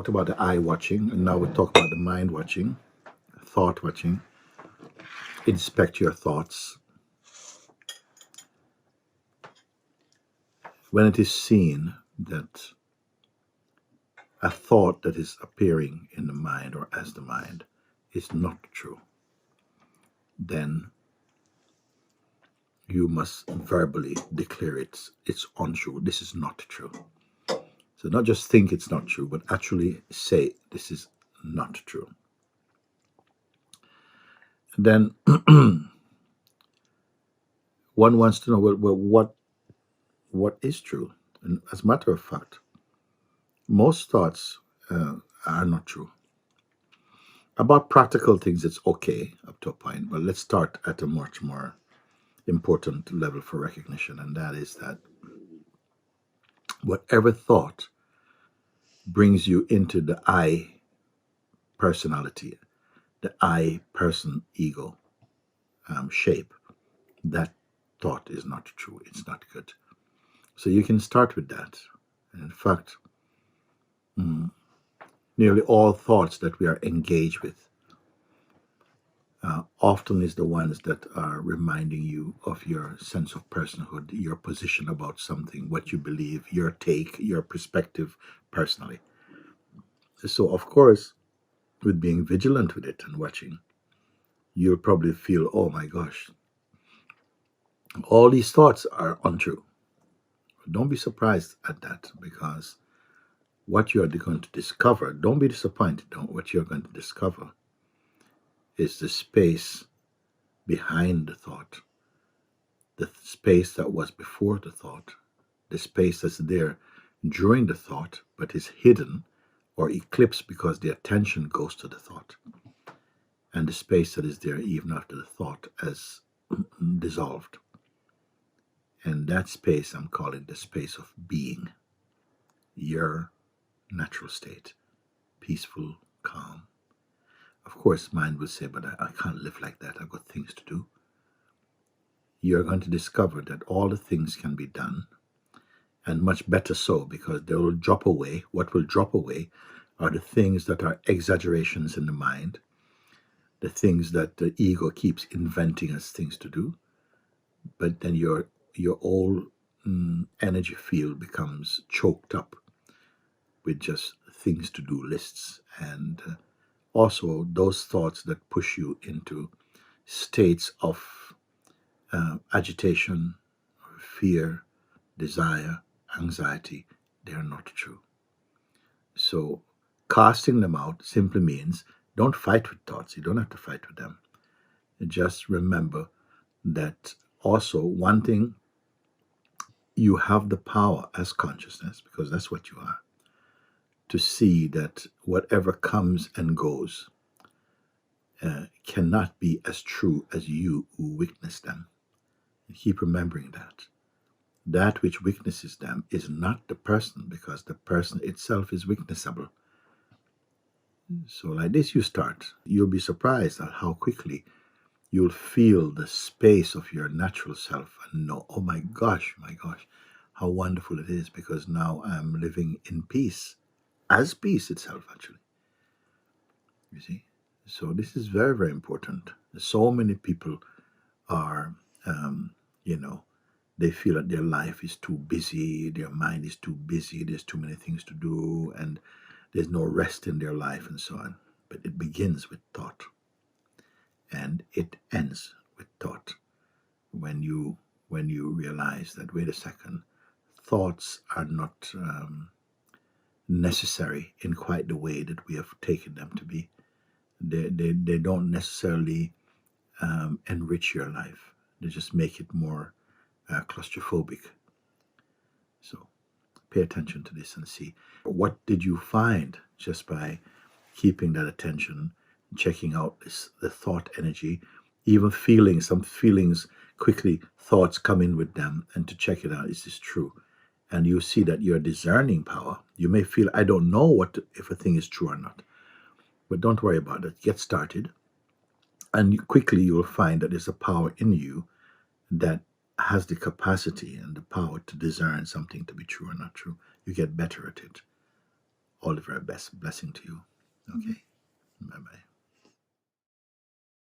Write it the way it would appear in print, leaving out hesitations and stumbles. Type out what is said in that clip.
talked about the eye watching, and now we talk about the mind watching, thought watching. Inspect your thoughts. When it is seen that a thought that is appearing in the mind or as the mind is not true, then you must verbally declare it's untrue. This is not true. So not just think it's not true, but actually say this is not true. And then one wants to know, well, what is true? And as a matter of fact, most thoughts are not true. About practical things, it's okay up to a point, but let's start at a much more important level for recognition, and that is that whatever thought brings you into the I personality, the I person ego shape, that thought is not true. It's not good. So you can start with that. And in fact, nearly all thoughts that we are engaged with often is the ones that are reminding you of your sense of personhood, your position about something, what you believe, your take, your perspective personally. So, of course, with being vigilant with it and watching, you'll probably feel, oh my gosh, all these thoughts are untrue. Don't be surprised at that, because what you are going to discover, don't be disappointed. What you're going to discover is the space behind the thought, the space that was before the thought, the space that's there during the thought but is hidden or eclipsed because the attention goes to the thought, and the space that is there even after the thought has dissolved. And that space I'm calling the space of being, your natural state, peaceful, calm. Of course, mind will say, but I can't live like that. I've got things to do. You're going to discover that all the things can be done, and much better so, because they will drop away. What will drop away are the things that are exaggerations in the mind, the things that the ego keeps inventing as things to do. But then your whole energy field becomes choked up with just things to do lists, and also those thoughts that push you into states of agitation, fear, desire, anxiety. They are not true. So casting them out simply means don't fight with thoughts. You don't have to fight with them. Just remember that also one thing, you have the power as consciousness, because that's what you are, to see that whatever comes and goes cannot be as true as you who witness them. And keep remembering that. That which witnesses them is not the person, because the person itself is witnessable. So like this you start. You'll be surprised at how quickly you'll feel the space of your natural self and know, oh my gosh, how wonderful it is, because now I'm living in peace, as peace itself, actually. You see? So this is very, very important. So many people are, they feel that their life is too busy, their mind is too busy, there's too many things to do, and there's no rest in their life and so on. But it begins with thought, and it ends with thought. When you realize that, wait a second, thoughts are not necessary in quite the way that we have taken them to be. They don't necessarily enrich your life. They just make it more claustrophobic. So pay attention to this and see, what did you find just by keeping that attention, checking out the thought energy, even feeling some feelings quickly, thoughts come in with them, and to check it out, is this true? And you see that your discerning power, you may feel, I don't know if a thing is true or not, but don't worry about it. Get started, and quickly you will find that there's a power in you that has the capacity and the power to discern something to be true or not true. You get better at it. All the very best. Blessing to you. Okay. Bye bye.